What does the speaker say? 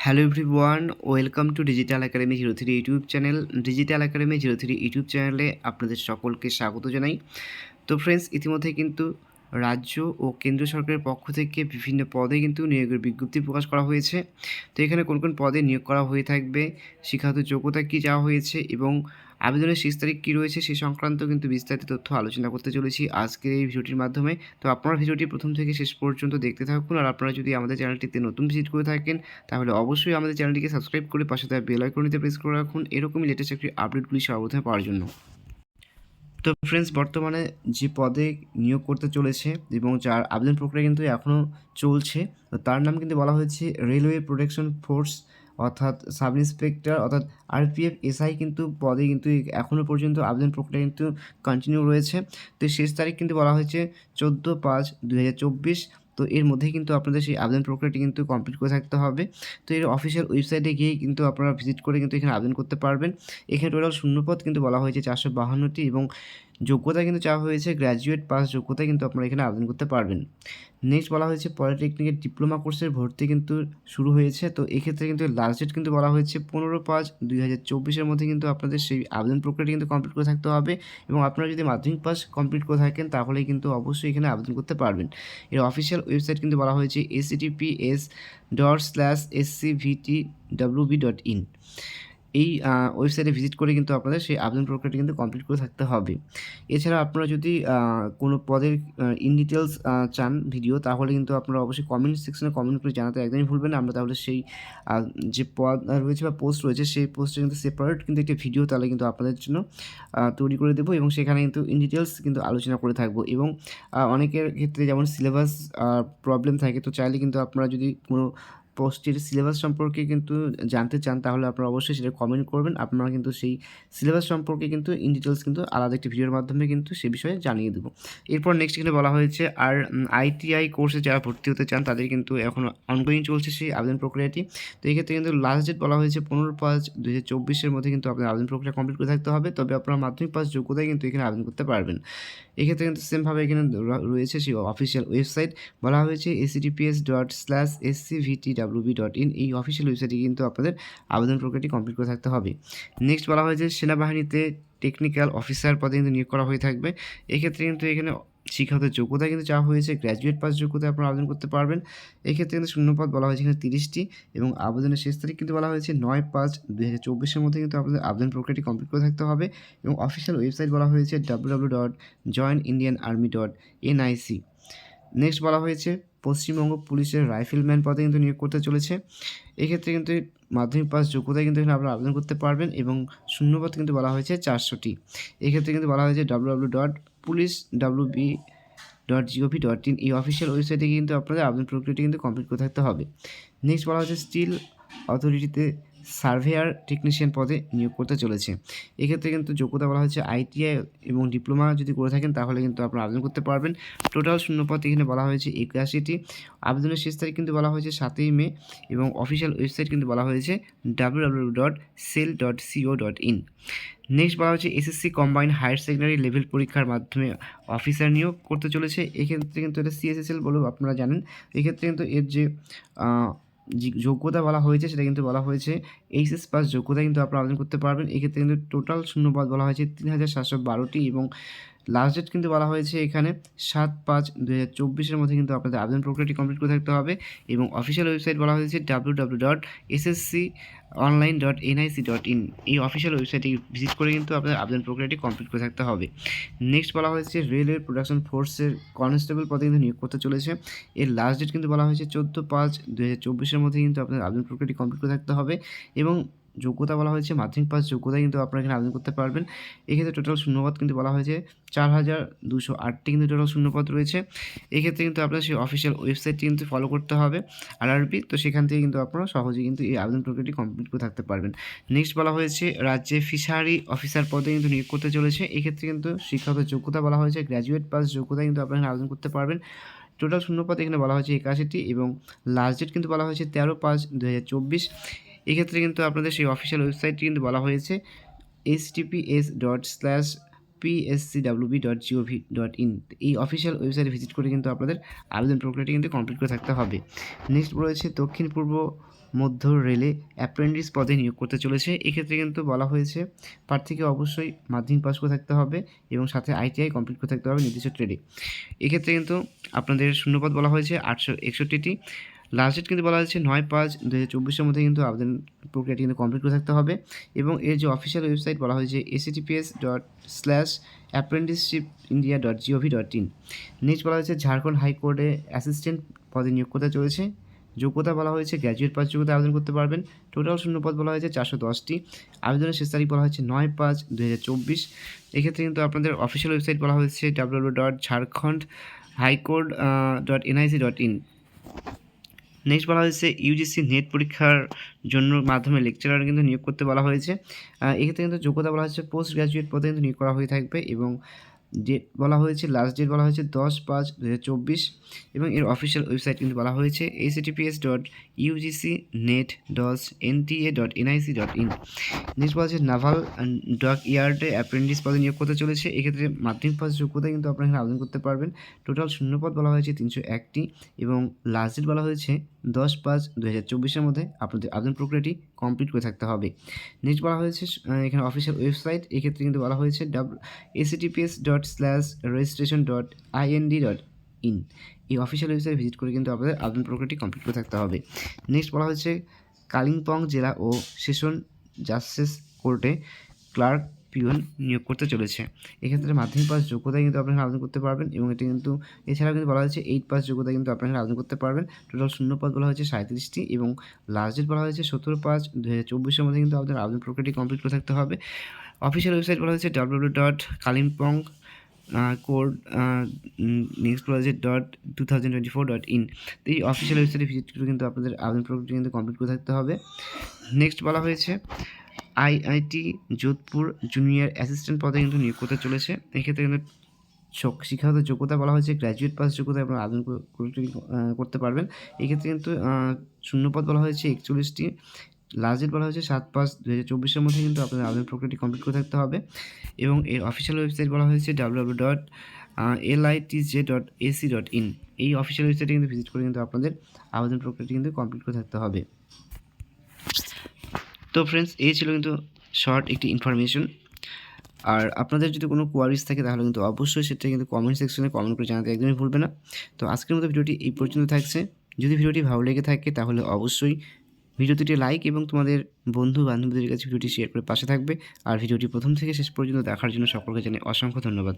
Hello everyone, welcome to digital academy 03 YouTube channel. Digital academy 03 YouTube চ্যানেলে আপনাদের সকলকে স্বাগত জানাই। তো ফ্রেন্ডস, ইতিমধ্যে কিন্তু রাজ্য ও কেন্দ্র সরকারের পক্ষ থেকে বিভিন্ন পদে কিন্তু নিয়োগের বিজ্ঞপ্তি প্রকাশ করা হয়েছে। তো এখানে কোন কোন পদে নিয়োগ করা হয়ে থাকবে, শিক্ষাগত যোগ্যতা কী চাওয়া হয়েছে এবং আবেদনের শেষ তারিখ কী রয়েছে সে সংক্রান্ত কিন্তু বিস্তারিত তথ্য আলোচনা করতে চলেছি আজকের এই ভিডিওটির মাধ্যমে। তো আপনারা ভিডিওটি প্রথম থেকে শেষ পর্যন্ত দেখতে থাকুন। আর আপনারা যদি আমাদের চ্যানেলটিতে নতুন ভিজিট করে থাকেন তাহলে অবশ্যই আমাদের চ্যানেলটিকে সাবস্ক্রাইব করে পাশে থাকা বেল আইকনটিতে প্রেস করে রাখুন এরকমই লেটেস্ট একটি আপডেটগুলি সর্বপ্রথমে পাওয়ার জন্য। তো ফ্রেন্ডস, বর্তমানে যে পদে নিয়োগ করতে চলেছে এবং যার আবেদন প্রক্রিয়া কিন্তু এখনও চলছে, তো তার নাম কিন্তু বলা হয়েছে রেলওয়ে প্রোটেকশন ফোর্স, অর্থাৎ সাব ইন্সপেক্টর অর্থাৎ আরপিএফ এসআই কিন্তু পদে কিন্তু এখনও পর্যন্ত আবেদন প্রক্রিয়া কিন্তু কন্টিনিউ রয়েছে। তো শেষ তারিখ কিন্তু বলা হয়েছে 14/5/2024। তো এর মধ্যেই কিন্তু আপনাদের সেই আবেদন প্রক্রিয়াটি কিন্তু কমপ্লিট করে থাকতে হবে। তো এর অফিসিয়াল ওয়েবসাইটে গিয়ে কিন্তু আপনারা ভিজিট করে কিন্তু এখানে আবেদন করতে পারবেন। এখানে টোটাল শূন্যপদ কিন্তু বলা হয়েছে 452টি এবং যোগ্যতা কিন্তু চাওয়া হয়েছে গ্র্যাজুয়েট পাস যোগ্যতায় কিন্তু আপনারা এখানে আবেদন করতে পারবেন। নেক্সট বলা হয়েছে পলিটেকনিকের ডিপ্লোমা কোর্সের ভর্তি কিন্তু শুরু হয়েছে। তো এক্ষেত্রে কিন্তু লাস্ট ডেট কিন্তু বলা হয়েছে 15/5/2024 মধ্যে কিন্তু আপনাদের সেই আবেদন প্রক্রিয়াটি কিন্তু কমপ্লিট করে থাকতে হবে এবং আপনারা যদি মাধ্যমিক পাস কমপ্লিট করে থাকেন তাহলেই কিন্তু অবশ্যই এখানে আবেদন করতে পারবেন। এর অফিসিয়াল ওয়েবসাইট কিন্তু বলা হয়েছে https://scvtwb.in। এই ওয়েবসাইটে ভিজিট করে কিন্তু আপনাদের সেই আবেদন প্রক্রিয়াটি কিন্তু কমপ্লিট করে থাকতে হবে। এছাড়া আপনারা যদি কোনো পদের ইন ডিটেলস চান ভিডিও, তাহলে কিন্তু আপনারা অবশ্যই কমেন্ট সেকশনে কমেন্ট করে জানাতে একদমই ভুলবেন না। আমরা তাহলে সেই যে পদ রয়েছে বা পোস্ট রয়েছে সেই পোস্টে কিন্তু সেপারেট কিন্তু একটি ভিডিও তাহলে কিন্তু আপনাদের জন্য তৈরি করে দেবো এবং সেখানে কিন্তু ইন ডিটেলস কিন্তু আলোচনা করে থাকবো এবং অনেকের ক্ষেত্রে যেমন সিলেবাস প্রবলেম থাকে, তো চাইলে কিন্তু আপনারা যদি কোনো পোস্টের সিলেবাস সম্পর্কে কিন্তু জানতে চান তাহলে আপনারা অবশ্যই সেটা কমেন্ট করবেন। আপনারা কিন্তু সেই সিলেবাস সম্পর্কে কিন্তু ইন ডিটেলস কিন্তু আলাদা একটি ভিডিওর মাধ্যমে কিন্তু সে বিষয়ে জানিয়ে দেবো। এরপর নেক্সট এখানে বলা হয়েছে আর আইটিআই কোর্সে যারা ভর্তি হতে চান তাদের কিন্তু এখন অনগোয়িং চলছে সেই আবেদন প্রক্রিয়াটি। তো এই ক্ষেত্রে কিন্তু লাস্ট ডেট বলা হয়েছে 15/5/2024 মধ্যে কিন্তু আপনার আবেদন প্রক্রিয়া কমপ্লিট করে থাকতে হবে। তবে আপনারা মাধ্যমিক পাস যোগ্যতায় কিন্তু এখানে আবেদন করতে পারবেন। এক্ষেত্রে কিন্তু সেমভাবে এখানে রয়েছে সেই অফিসিয়াল ওয়েবসাইট, বলা হয়েছে https://scvtwb.in। এই অফিসিয়াল ওয়েবসাইটে কিন্তু আপনাদের আবেদন প্রক্রিয়াটি কমপ্লিট করে থাকতে হবে। নেক্সট বলা হয়েছে সেনাবাহিনীতে টেকনিক্যাল অফিসার পদে কিন্তু নিয়োগ করা হয়ে থাকবে। এক্ষেত্রে কিন্তু এখানে শিক্ষাগত যোগ্যতা কিন্তু চাওয়া হয়েছে গ্র্যাজুয়েট পাস যোগ্যতায় আপনারা আবেদন করতে পারবেন। এক্ষেত্রে কিন্তু শূন্যপদ বলা হয়েছে এখানে 30টি এবং আবেদনের শেষ তারিখ কিন্তু বলা হয়েছে 9/5/2024 মধ্যে কিন্তু আপনাদের আবেদন প্রক্রিয়াটি কমপ্লিট করে থাকতে হবে এবং অফিসিয়াল ওয়েবসাইট বলা হয়েছে www.joinindianarmy.nic। নেক্সট বলা হয়েছে পশ্চিমবঙ্গ পুলিশের রাইফেলম্যান পদে কিন্তু নিয়োগ করতে চলেছে। এক্ষেত্রে কিন্তু মাধ্যমিক পাস যোগ্যতায় কিন্তু এখানে আপনারা আবেদন করতে পারবেন এবং শূন্যপদ কিন্তু বলা হয়েছে 400টি। এক্ষেত্রে কিন্তু বলা হয়েছে www.pulicewb.gov.in। এই অফিসিয়াল ওয়েবসাইটে কিন্তু আপনাদের আবেদন প্রক্রিয়াটি কিন্তু কমপ্লিট করে থাকতে হবে। নেক্সট বলা হচ্ছে স্টিল অথরিটিতে সার্ভেয়ার টেকনিশিয়ান পদে নিয়োগ করতে চলেছে। এক্ষেত্রে কিন্তু যোগ্যতা বলা হচ্ছে আইটিআই এবং ডিপ্লোমা যদি করে থাকেন তাহলে কিন্তু আপনারা আবেদন করতে পারবেন। টোটাল শূন্যপদ এখানে বলা হয়েছে 81টি। আবেদনের শেষ তারিখ কিন্তু বলা হয়েছে 7ই মে এবং অফিসিয়াল ওয়েবসাইট কিন্তু বলা হয়েছে www.cell.co.in। নেক্সট বলা হচ্ছে SSC combined higher secondary level পরীক্ষার মাধ্যমে অফিসার নিয়োগ করতে চলেছে। এক্ষেত্রে কিন্তু এটা সিএসএসএল বলেও আপনারা জানেন। এক্ষেত্রে কিন্তু এর যে যোগ্যতা বলা হয়েছে সেটা কিন্তু বলা হয়েছে এইচএস পাস যোগ্যতা কিন্তু আপনারা আবেদন করতে পারবেন। এক্ষেত্রে কিন্তু টোটাল শূন্যপদ বলা হয়েছে 3712টি এবং লাস্ট ডেট কিন্তু বলা হয়েছে এখানে 7/5/2024 মধ্যে কিন্তু আপনাদের আবেদন প্রক্রিয়াটি কমপ্লিট করে থাকতে হবে এবং অফিসিয়াল ওয়েবসাইট বলা হয়েছে www.ssconline.nic.in। এই অফিসিয়াল ওয়েবসাইটে ভিজিট করে কিন্তু আপনাদের আবেদন প্রক্রিয়াটি কমপ্লিট করে থাকতে হবে। নেক্সট বলা হয়েছে রেলওয়ে প্রোডাকশন ফোর্সের কনস্টেবল পদে কিন্তু নিয়োগ করতে চলেছে। এর লাস্ট ডেট কিন্তু বলা হয়েছে 14/5/2024 মধ্যে কিন্তু আপনাদের আবেদন প্রক্রিয়াটি কমপ্লিট করে থাকতে হবে এবং যোগ্যতা বলা হয়েছে মাধ্যমিক পাস যোগ্যতায় কিন্তু আপনারা এখানে আবেদন করতে পারবেন। এক্ষেত্রে টোটাল শূন্যপদ কিন্তু বলা হয়েছে 4208টি কিন্তু টোটাল শূন্যপদ রয়েছে। এক্ষেত্রে কিন্তু আপনার সেই অফিসিয়াল ওয়েবসাইটটি কিন্তু ফলো করতে হবে আরআরবি। তো সেখান থেকে কিন্তু আপনারা সহজেই কিন্তু এই আবেদন প্রক্রিয়াটি কমপ্লিট করে থাকতে পারবেন। নেক্সট বলা হয়েছে রাজ্যে ফিশারি অফিসার পদে কিন্তু নিয়োগ করতে চলেছে। এক্ষেত্রে কিন্তু শিক্ষাগত যোগ্যতা বলা হয়েছে গ্র্যাজুয়েট পাস যোগ্যতায় কিন্তু আপনারা আবেদন করতে পারবেন। টোটাল শূন্যপদ এখানে বলা হয়েছে 81টি এবং লাস্ট ডেট কিন্তু বলা হয়েছে 13/5/2024। এক্ষেত্রে কিন্তু আপনাদের সেই অফিসিয়াল ওয়েবসাইটটি কিন্তু বলা হয়েছে https://pscwb.gov.in। এই অফিসিয়াল ওয়েবসাইটে ভিজিট করে কিন্তু আপনাদের আবেদন প্রক্রিয়াটি কিন্তু কমপ্লিট করে থাকতে হবে। নেক্সট রয়েছে দক্ষিণ পূর্ব মধ্য রেলে অ্যাপ্রেন্টিস পদে নিয়োগ করতে চলেছে। এক্ষেত্রে কিন্তু বলা হয়েছে প্রার্থীকে অবশ্যই মাধ্যমিক পাস করে থাকতে হবে এবং সাথে ITI কমপ্লিট করে থাকতে হবে নির্দিষ্ট ট্রেডে। এক্ষেত্রে কিন্তু আপনাদের শূন্যপদ বলা হয়েছে 861টি। লাস্ট ডেট কিন্তু বলা হয়েছে 9/5/2024 মধ্যে কিন্তু আবেদন প্রক্রিয়াটি কিন্তু কমপ্লিট করে থাকতে হবে এবং এর যে অফিসিয়াল ওয়েবসাইট বলা হয়েছে https:/apprenticeshipindia.gov.in। নেক্সট বলা হয়েছে ঝাড়খণ্ড হাইকোর্টে অ্যাসিস্ট্যান্ট পদে নিয়োগ করতে চলেছে। যোগ্যতা বলা হয়েছে গ্র্যাজুয়েট পাস যোগ্যতা আবেদন করতে পারবেন। টোটাল শূন্যপদ বলা হয়েছে 410টি। আবেদনের শেষ তারিখ বলা হয়েছে 9/5/2024। এক্ষেত্রে কিন্তু আপনাদের অফিসিয়াল ওয়েবসাইট বলা হয়েছে www.jharkhand.nic.in। নেক্সট বলা হয়েছে ইউজিসি নেট পরীক্ষার জন্য মাধ্যমে লেকচারার কিন্তু নিয়োগ করতে বলা হয়েছে। এক্ষেত্রে কিন্তু যোগ্যতা বলা হয়েছে পোস্ট গ্র্যাজুয়েট পদে কিন্তু নিয়োগ করা হয়ে থাকবে এবং ডেট বলা হয়েছে লাস্ট ডেট বলা হয়েছে 10/5/2024 এবং এর অফিসিয়াল ওয়েবসাইট কিন্তু বলা হয়েছে https://ugcnet.nta.nic.in। নেক্সট বলা হচ্ছে নাভাল ডক ইয়ার্ডে অ্যাপ্রেন্টিস পদে নিয়োগ করতে চলেছে। এক্ষেত্রে মাধ্যমিক পাস যোগ্যতা কিন্তু আপনারা এখানে আবেদন করতে পারবেন। টোটাল শূন্যপদ বলা হয়েছে 301টি এবং লাস্ট ডেট বলা হয়েছে 10/5/2024 মধ্যে আপনাদের আবেদন প্রক্রিয়াটি কমপ্লিট করে থাকতে হবে। নেক্সট বলা হয়েছে এখানে অফিসিয়াল ওয়েবসাইট, এক্ষেত্রে কিন্তু বলা হয়েছে https://registration.ind.in। এই অফিসিয়াল ওয়েবসাইট ভিজিট করে কিন্তু আপনাদের আবেদন প্রক্রিয়াটি কমপ্লিট করে থাকতে হবে। নেক্সট বলা হচ্ছে কালিম্পং জেলা ও সেশন জাস্টিস কোর্টে ক্লার্ক পিওন নিয়োগ করতে চলেছে। এক্ষেত্রে মাধ্যমিক পাস যোগ্যতায় কিন্তু আপনারা আবেদন করতে পারবেন এবং এটি কিন্তু এছাড়াও কিন্তু বলা হয়েছে 8 পাস যোগ্যতা কিন্তু আপনারা আবেদন করতে পারবেন। টোটাল শূন্যপদ বলা হয়েছে 37টি এবং লাস্ট ডেট বলা হয়েছে 17/5/2024 মধ্যে কিন্তু আপনাদের আবেদন প্রক্রিয়াটি কমপ্লিট করে থাকতে হবে। অফিসিয়াল ওয়েবসাইট বলা হয়েছে www.kalimpong court নেক্সট বলা হয়েছে .2024.in। তো এই অফিসিয়াল ওয়েবসাইটে ভিজিট করে কিন্তু আপনাদের আবেদন প্রক্রিয়া কিন্তু কমপ্লিট করে থাকতে হবে। নেক্সট বলা হয়েছে IIT যোধপুর জুনিয়র অ্যাসিস্ট্যান্ট পদে কিন্তু নিয়োগ করতে চলেছে। এক্ষেত্রে কিন্তু শিক্ষাগত যোগ্যতা বলা হয়েছে গ্র্যাজুয়েট পাস যোগ্যতা আপনারা আবেদন করতে পারবেন। এক্ষেত্রে কিন্তু শূন্যপদ বলা হয়েছে 41টি। লাস্ট ডেট বলা হয়েছে 7/5/2024 মধ্যে কিন্তু আপনাদের আবেদন প্রক্রিয়াটি কমপ্লিট করে থাকতে হবে এবং এর অফিসিয়াল ওয়েবসাইট বলা হয়েছে www.litj.ac.in। এই অফিসিয়াল ওয়েবসাইটে কিন্তু ভিজিট করে কিন্তু আপনাদের আবেদন প্রক্রিয়াটি কিন্তু কমপ্লিট করে থাকতে হবে। তো ফ্রেন্ডস, এই ছিল কিন্তু শর্ট একটি ইনফরমেশন। আর আপনাদের যদি কোনো কোয়ারিজ থাকে তাহলে কিন্তু অবশ্যই সেটা কিন্তু কমেন্ট সেকশনে কমেন্ট করে জানাতে একদমই ভুলবে না। তো আজকের মতো ভিডিওটি এই পর্যন্ত থাকছে। যদি ভিডিওটি ভালো লেগে থাকে তাহলে অবশ্যই ভিডিওটিতে লাইক এবং তোমাদের বন্ধু বান্ধবীদের কাছে ভিডিওটি শেয়ার করে পাশে থাকবে। আর ভিডিওটি প্রথম থেকে শেষ পর্যন্ত দেখার জন্য সকলকে জানাই অসংখ্য ধন্যবাদ।